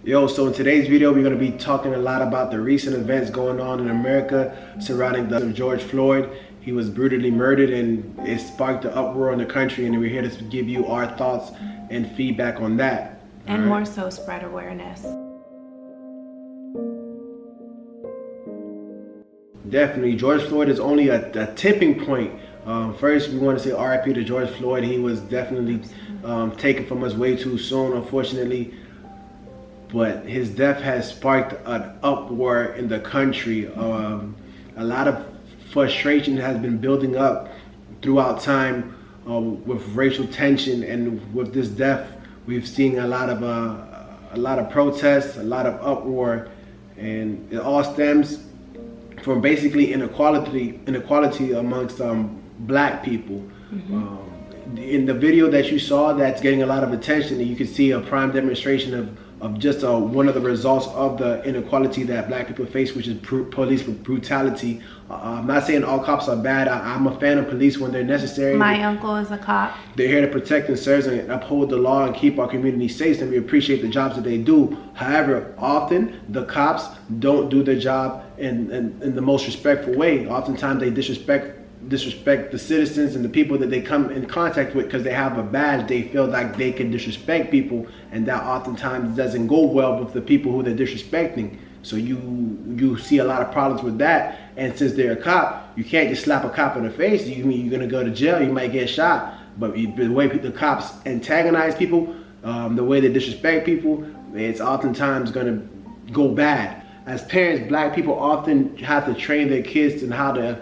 Yo, so in today's video, we're going to be talking a lot about the recent events going on in America surrounding the George Floyd. He was brutally murdered and it sparked an uproar in the country, and we're here to give you our thoughts and feedback on that. And more so spread awareness. Definitely, George Floyd is only a tipping point. First, we want to say RIP to George Floyd. He was definitely taken from us way too soon, unfortunately. But his death has sparked an uproar in the country. A lot of frustration has been building up throughout time with racial tension, and with this death, we've seen a lot of protests, a lot of uproar, and it all stems from basically inequality amongst black people. In the video that you saw that's getting a lot of attention, you can see a prime demonstration of just one of the results of the inequality that black people face, which is police brutality. I'm not saying all cops are bad. I'm a fan of police when they're necessary. My uncle is a cop. They're here to protect and serve and uphold the law and keep our community safe, and we appreciate the jobs that they do. However, often the cops don't do their job in the most respectful way. Oftentimes they disrespect the citizens and the people that they come in contact with because they have a badge. They feel like they can disrespect people, and that oftentimes doesn't go well with the people who they're disrespecting. So you see a lot of problems with that. And since they're a cop, you can't just slap a cop in the face. You mean you're gonna go to jail? You might get shot. But the way the cops antagonize people, the way they disrespect people, it's oftentimes gonna go bad. As parents, black people often have to train their kids in how to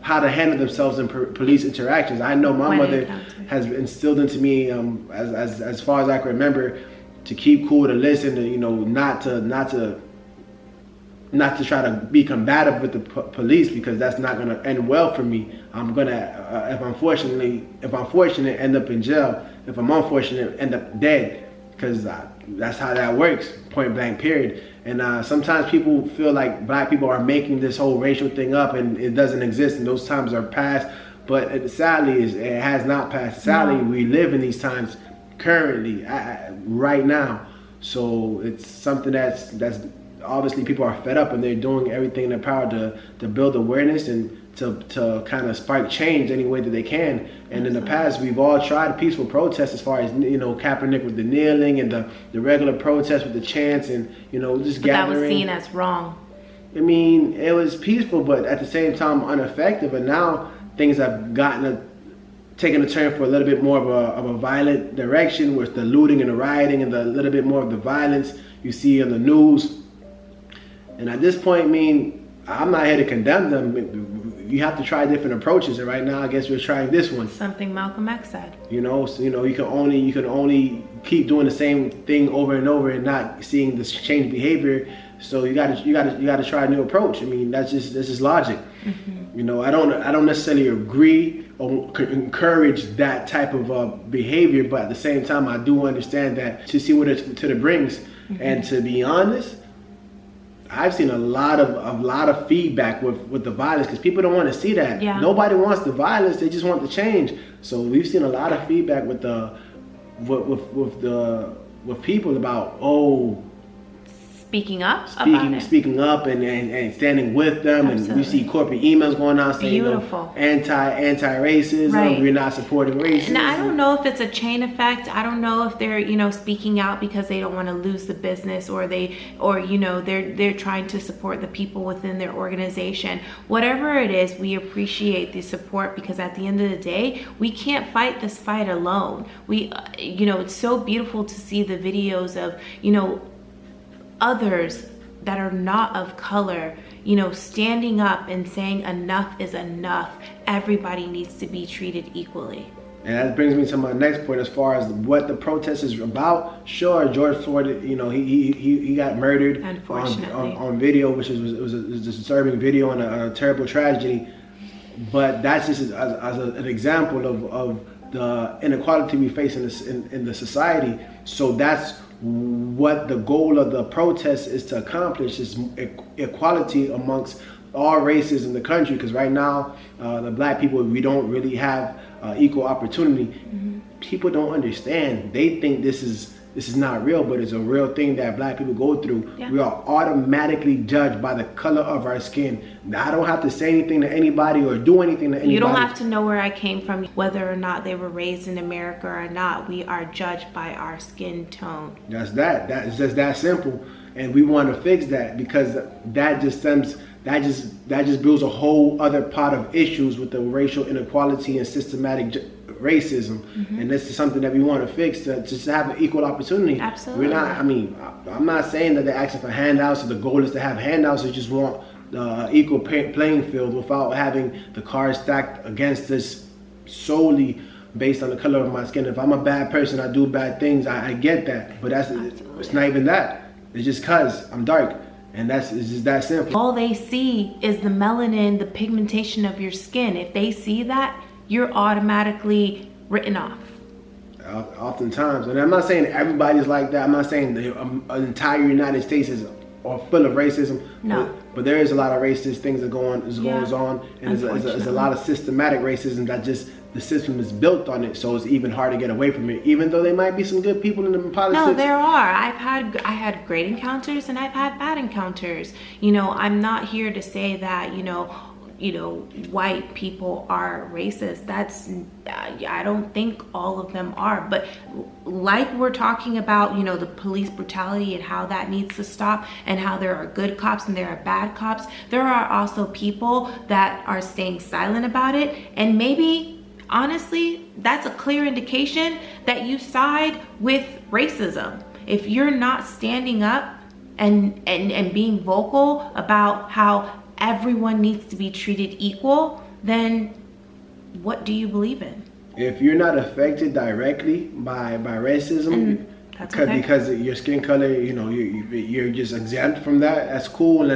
handle themselves in police interactions. I know my mother has instilled into me, as far as I can remember, to keep cool, to listen, to not to try to be combative with the police, because that's not gonna end well for me. I'm gonna, if I'm fortunate, end up in jail. If I'm unfortunate, end up dead, because that's how that works, point blank, period. And sometimes people feel like black people are making this whole racial thing up, and it doesn't exist, and those times are past. But sadly, it has not passed. Sadly, we live in these times currently, right now. So it's something that's obviously people are fed up, and they're doing everything in their power to build awareness and to kind of spark change any way that they can. And in the past, we've all tried peaceful protests, as far as Kaepernick with the kneeling and the regular protests with the chants and just gathering. That was seen as wrong. I mean, it was peaceful, but at the same time ineffective. And now things have taken a turn for a little bit more of a violent direction, with the looting and the rioting and a little bit more of the violence you see on the news. And at this point, I'm not here to condemn them. You have to try different approaches, and right now I guess we're trying this one. Something Malcolm X said. You can only keep doing the same thing over and over and not seeing this change behavior. So you got to try a new approach. I mean, that's just logic. I don't necessarily agree or encourage that type of behavior, but at the same time, I do understand that to see what it brings. And to be honest, I've seen a lot of feedback with the violence, because people don't want to see that. Yeah. Nobody wants the violence; they just want the change. So we've seen a lot of feedback with people about speaking up and standing with them. Absolutely. And we see corporate emails going out saying anti-racism. Right. We're not supporting racism. And I don't know if it's a chain effect. I don't know if they're speaking out because they don't want to lose the business, or they're trying to support the people within their organization. Whatever it is, we appreciate the support, because at the end of the day, we can't fight this fight alone. It's so beautiful to see the videos of others that are not of color, standing up and saying enough is enough. Everybody needs to be treated equally. And that brings me to my next point, as far as what the protest is about. Sure, George Floyd, he got murdered, unfortunately, on video, which was a disturbing video and a terrible tragedy. But that's just as an example of the inequality we face in the society. So that's what the goal of the protest is to accomplish, is equality amongst all races in the country. Because right now, the black people, we don't really have equal opportunity. People don't understand. They think this is is not real, but it's a real thing that black people go through. Yeah. We are automatically judged by the color of our skin. I don't have to say anything to anybody or do anything to anybody. You don't have to know where I came from, whether or not they were raised in America or not. We are judged by our skin tone. That's just that simple. And we want to fix that, because that just builds a whole other pot of issues with the racial inequality and systematic racism. And this is something that we want to fix, to just have an equal opportunity. Absolutely. I'm not saying that they're asking for handouts, or the goal is to have handouts. They just want the equal playing field without having the cards stacked against us solely based on the color of my skin. If I'm a bad person, I do bad things, I get that. But it's not even that. It's just cause I'm dark. And it's just that simple. All they see is the melanin, the pigmentation of your skin. If they see that, you're automatically written off. Oftentimes, and I'm not saying everybody's like that. I'm not saying the entire United States is full of racism. No. But there is a lot of racist things that goes on, and there's a lot of systematic racism that just the system is built on it, so it's even hard to get away from it. Even though there might be some good people in the politics. No, there are. I had great encounters and I've had bad encounters. I'm not here to say that white people are racist. I don't think all of them are, but like we're talking about, the police brutality and how that needs to stop, and how there are good cops and there are bad cops, there are also people that are staying silent about it. And maybe, honestly, that's a clear indication that you side with racism. If you're not standing up and being vocal about how everyone needs to be treated equal, then what do you believe in? If you're not affected directly by racism, because of your skin color, you're just exempt from that. That's cool,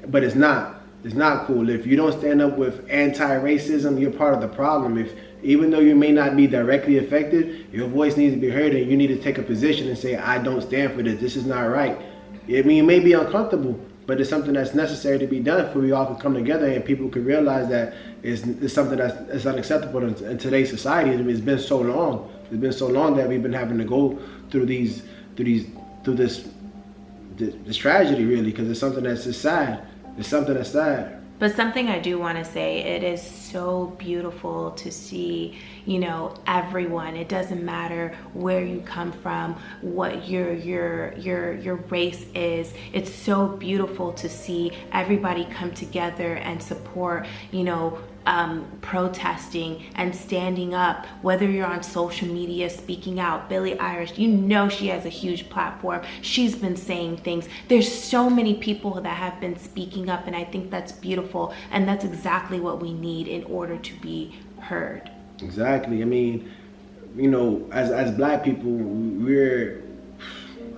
but it's not. It's not cool. If you don't stand up with anti-racism, you're part of the problem. Even though you may not be directly affected, your voice needs to be heard, and you need to take a position and say, I don't stand for this. This is not right. It may be uncomfortable, but it's something that's necessary to be done for we all can come together and people can realize that it's something that's unacceptable in today's society. It's been so long. It's been so long that we've been having to go through this tragedy, really, because it's something that's just sad. It's something that's sad. But something I do want to say, it is so beautiful to see, everyone. It doesn't matter where you come from, what your race is. It's so beautiful to see everybody come together and support, protesting and standing up, whether you're on social media speaking out. Billie Eilish, she has a huge platform. She's been saying things. There's so many people that have been speaking up, and I think that's beautiful, and that's exactly what we need in order to be heard. Exactly. As black people,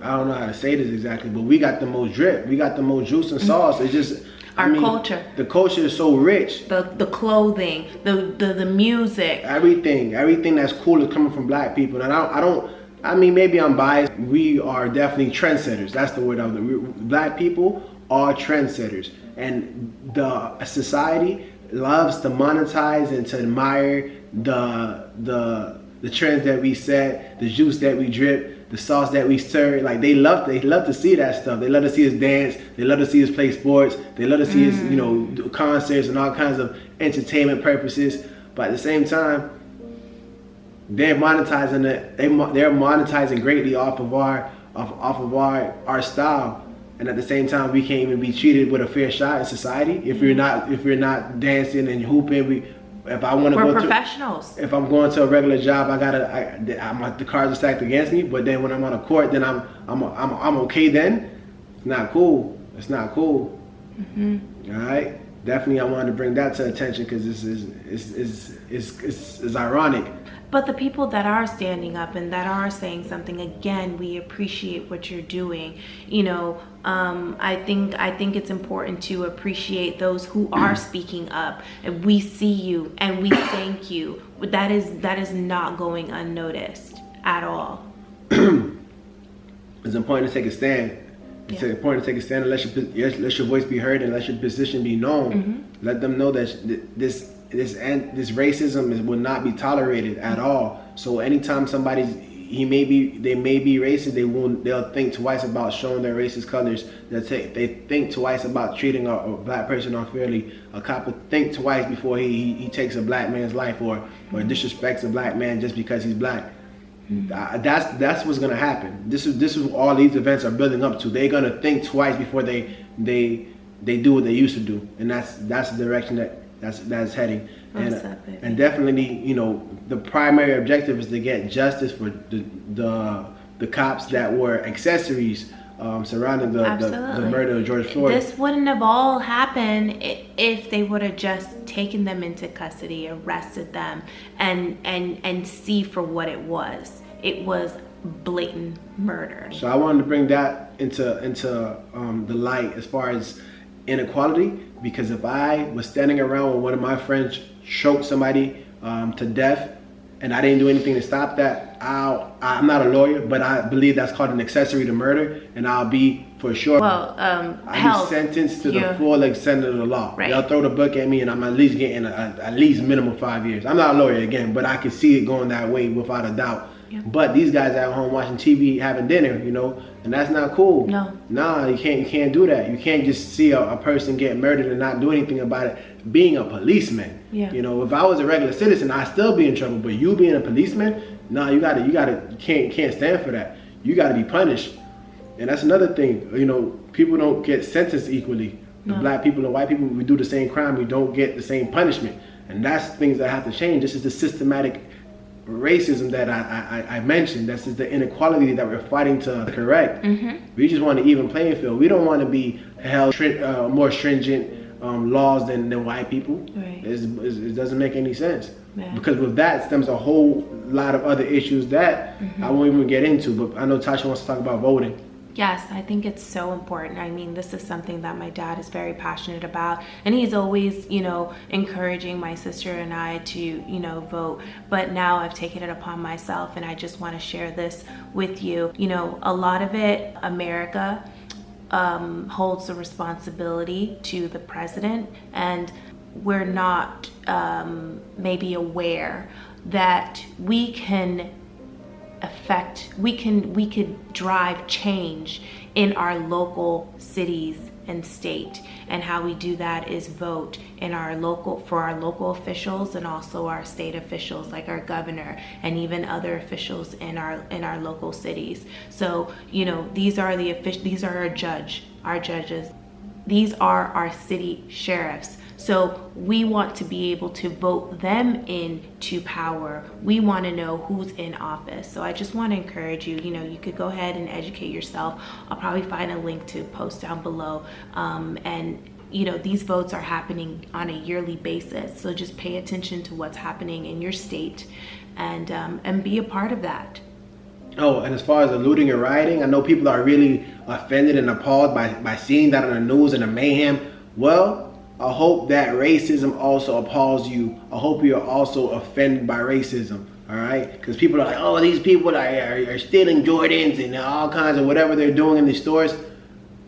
I don't know how to say this exactly, but we got the most drip. We got the most juice and sauce. It's just culture. The culture is so rich. The clothing, the music. Everything that's cool is coming from black people. And maybe I'm biased. We are definitely trendsetters. That's the word. Black people are trendsetters. And the society loves to monetize and to admire the trends that we set, the juice that we drip, the sauce that we stir. Like they love to see that stuff. They love to see us dance. They love to see us play sports. They love to see us, do concerts and all kinds of entertainment purposes. But at the same time, they're monetizing it. They're monetizing greatly off of our style. And at the same time, we can't even be treated with a fair shot in society. If we're not dancing and hooping, we're professionals. If I'm going to a regular job, the cards are stacked against me. But then when I'm on a court, then I'm okay. Then it's not cool. It's not cool. Mm-hmm. All right. Definitely, I wanted to bring that to attention because it's ironic. But the people that are standing up and that are saying something, again, we appreciate what you're doing. I think it's important to appreciate those who are speaking up. And we see you and we thank you. That is not going unnoticed at all. It's important to take a stand. It's important to take a stand and let your voice be heard and let your position be known. Mm-hmm. Let them know that this racism will not be tolerated at all. So anytime somebody's they may be racist. They'll think twice about showing their racist colors. They think twice about treating a black person unfairly. A cop will think twice before he takes a black man's life or disrespects a black man just because he's black. That's what's gonna happen. This is what all these events are building up to. They're gonna think twice before they do what they used to do, and that's the direction that's heading. And definitely, you know, the primary objective is to get justice for the cops that were accessories surrounding the murder of George Floyd. This wouldn't have all happened if they would have just taken them into custody, arrested them, and see for what it was. It was blatant murder. So I wanted to bring that into the light as far as inequality, because if I was standing around when one of my friends choked somebody to death and I didn't do anything to stop that, I'm not a lawyer, but I believe that's called an accessory to murder, and I'll be for sure I'll be sentenced to the full extent of the law. Right. They'll throw the book at me and I'm at least getting at least minimum 5 years. I'm not a lawyer again, but I can see it going that way without a doubt. Yep. But these guys are at home watching TV, having dinner, you know, and that's not cool. No. Nah, you can't do that. You can't just see a person get murdered and not do anything about it. Being a policeman, you know, if I was a regular citizen, I'd still be in trouble. But you being a policeman, nah, you can't stand for that. You gotta be punished. And that's another thing. You know, people don't get sentenced equally. The black people and white people, we do the same crime, we don't get the same punishment. And that's things that have to change. This is the systematic racism that I mentioned. This is the inequality that we're fighting to correct. We just want an even playing field. We don't want to be held more stringent laws than white people. Right. It doesn't make any sense. Yeah. Because with that stems a whole lot of other issues that I won't even get into. But I know Tasha wants to talk about voting. Yes, I think it's so important. I mean, this is something that my dad is very passionate about, and he's always, you know, encouraging my sister and I to, you know, vote. But now I've taken it upon myself, and I just want to share this with you. You know, a lot of it, America holds the responsibility to the president, and we're not maybe aware that we can we could drive change in our local cities and state. And how we do that is vote in for our local officials, and also our state officials like our governor, and even other officials in our local cities. So, you know, these are our judges. These are our city sheriffs. So we want to be able to vote them into power. We want to know who's in office. So I just want to encourage you, you know, you could go ahead and educate yourself. I'll probably find a link to post down below. And you know, these votes are happening on a yearly basis. So just pay attention to what's happening in your state, and be a part of that. Oh, and as far as the looting and rioting, I know people are really offended and appalled by seeing that on the news and the mayhem. Well, I hope that racism also appalls you. I hope you're also offended by racism, all right? Because people are like, oh, these people are stealing Jordans and all kinds of whatever they're doing in these stores.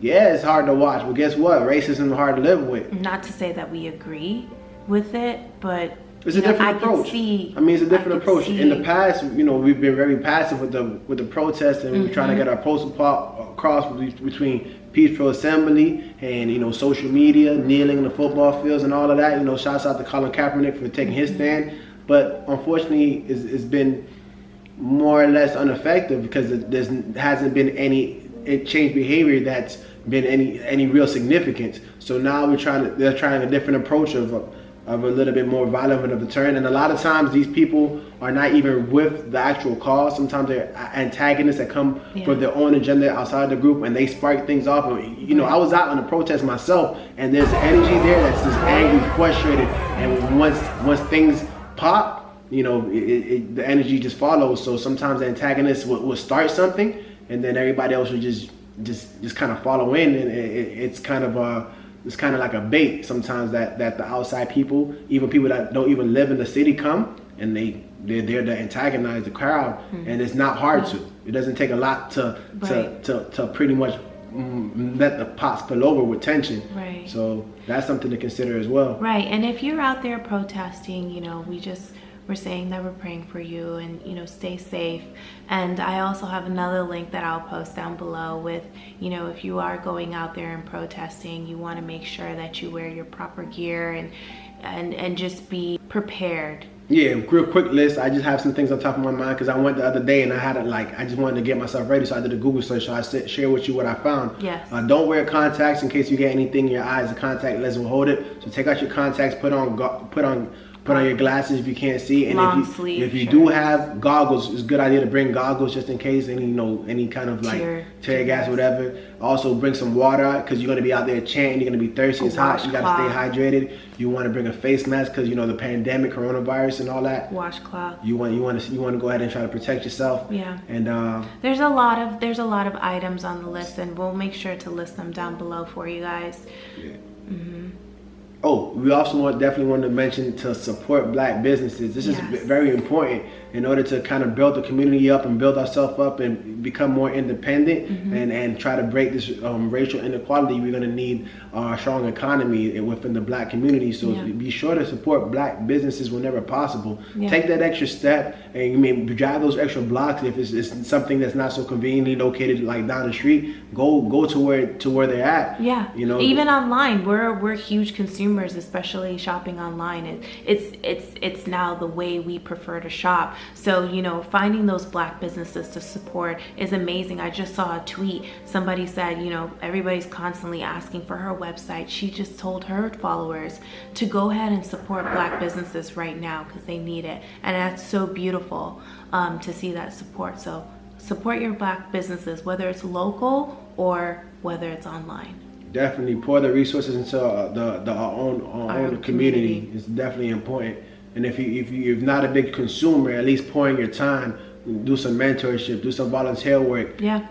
Yeah, it's hard to watch, but guess what? Racism is hard to live with. Not to say that we agree with it, but it's a different approach. It's a different approach. In the past, you know, we've been very passive with the protests, and we're trying to get our posts across between peaceful assembly and, you know, social media, kneeling in the football fields and all of that. You know, shouts out to Colin Kaepernick for taking his stand. But unfortunately, it's been more or less ineffective because there hasn't been any change behavior that's been any real significance. So now they're trying a different approach of a little bit more violent of a turn, and a lot of times these people are not even with the actual cause. Sometimes they're antagonists that come for their own agenda outside the group, and they spark things off. And, you know, I was out on a protest myself, and there's energy there that's just angry, frustrated, and once things pop, you know, the energy just follows. So sometimes the antagonists will start something, and then everybody else will just kind of follow in, and it's kind of like a bait sometimes that the outside people, even people that don't even live in the city, come and they're there to antagonize the crowd, and it's not hard to. It doesn't take a lot to pretty much let the pot spill over with tension. Right. So that's something to consider as well. Right. And if you're out there protesting, you know, we're saying that we're praying for you, and stay safe. And I also have another link that I'll post down below with, if you are going out there and protesting, you want to make sure that you wear your proper gear and just be prepared. Yeah, real quick list. I just have some things on top of my mind because I went the other day and I had I just wanted to get myself ready, so I did a Google search. So I share with you what I found. Yes. Don't wear contacts in case you get anything in your eyes. The contact lens will hold it. So take out your contacts, put on your glasses if you can't see, and if you do have goggles, it's a good idea to bring goggles just in case any kind of tear gas or whatever. Also bring some water because you're going to be out there chanting, you're going to be thirsty, it's hot, you got to stay hydrated. You want to bring a face mask because the pandemic, coronavirus and all that. Washcloth. You want to go ahead and try to protect yourself. Yeah. And there's a lot of items on the list, and we'll make sure to list them down below for you guys. Yeah. Oh, we also definitely want to mention to support Black businesses. This is very important in order to kind of build the community up and build ourselves up and become more independent and try to break this racial inequality. We're going to need a strong economy within the Black community. So be sure to support Black businesses whenever possible. Yeah. Take that extra step and drive those extra blocks if it's something that's not so conveniently located down the street. Go to where they're at. Yeah. Even online, we're huge consumers, especially shopping online. It's now the way we prefer to shop. So finding those Black businesses to support is amazing. I just saw a tweet. Somebody said everybody's constantly asking for her website. She just told her followers to go ahead and support Black businesses right now because they need it, and that's so beautiful to see that support. So support your Black businesses, whether it's local or whether it's online. Definitely pour the resources into our own community. It's definitely important. And if you're not a big consumer, at least pour in your time, do some mentorship, do some volunteer work. Yeah.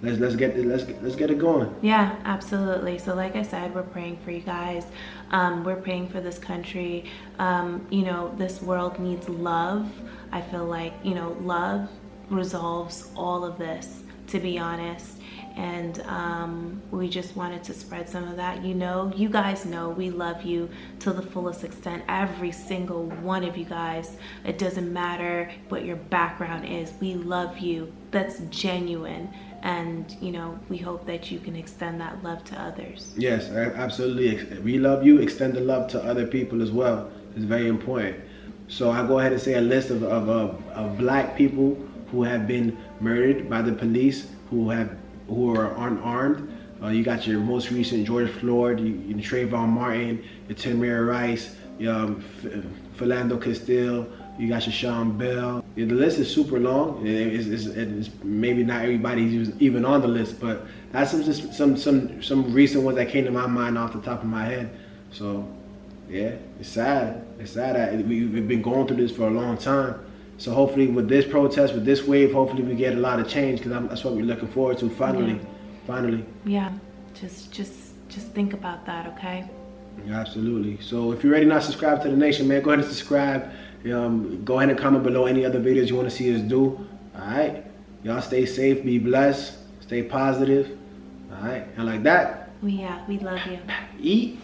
Let's get it going. Yeah, absolutely. So like I said, we're praying for you guys. We're praying for this country. This world needs love. I feel like love resolves all of this, to be honest. And we just wanted to spread some of that. You guys know we love you to the fullest extent. Every single one of you guys. It doesn't matter what your background is. We love you. That's genuine. And we hope that you can extend that love to others. Yes, absolutely. We love you. Extend the love to other people as well. It's very important. So I go ahead and say a list of Black people who have been murdered by the police, who are unarmed. You got your most recent George Floyd, you Trayvon Martin, your Tamir Rice, Philando Castile, you got your Sean Bell. The list is super long. It's maybe not everybody's even on the list, but that's some recent ones that came to my mind off the top of my head. So yeah, it's sad. It's sad that we've been going through this for a long time. So hopefully with this protest, with this wave, hopefully we get a lot of change, because that's what we're looking forward to finally. Yeah, just think about that, okay? Yeah, absolutely. So if you're already not subscribed to the nation, man, go ahead and subscribe. Go ahead and comment below any other videos you want to see us do. All right, y'all stay safe, be blessed, stay positive. All right, and like that, we love you. Eat.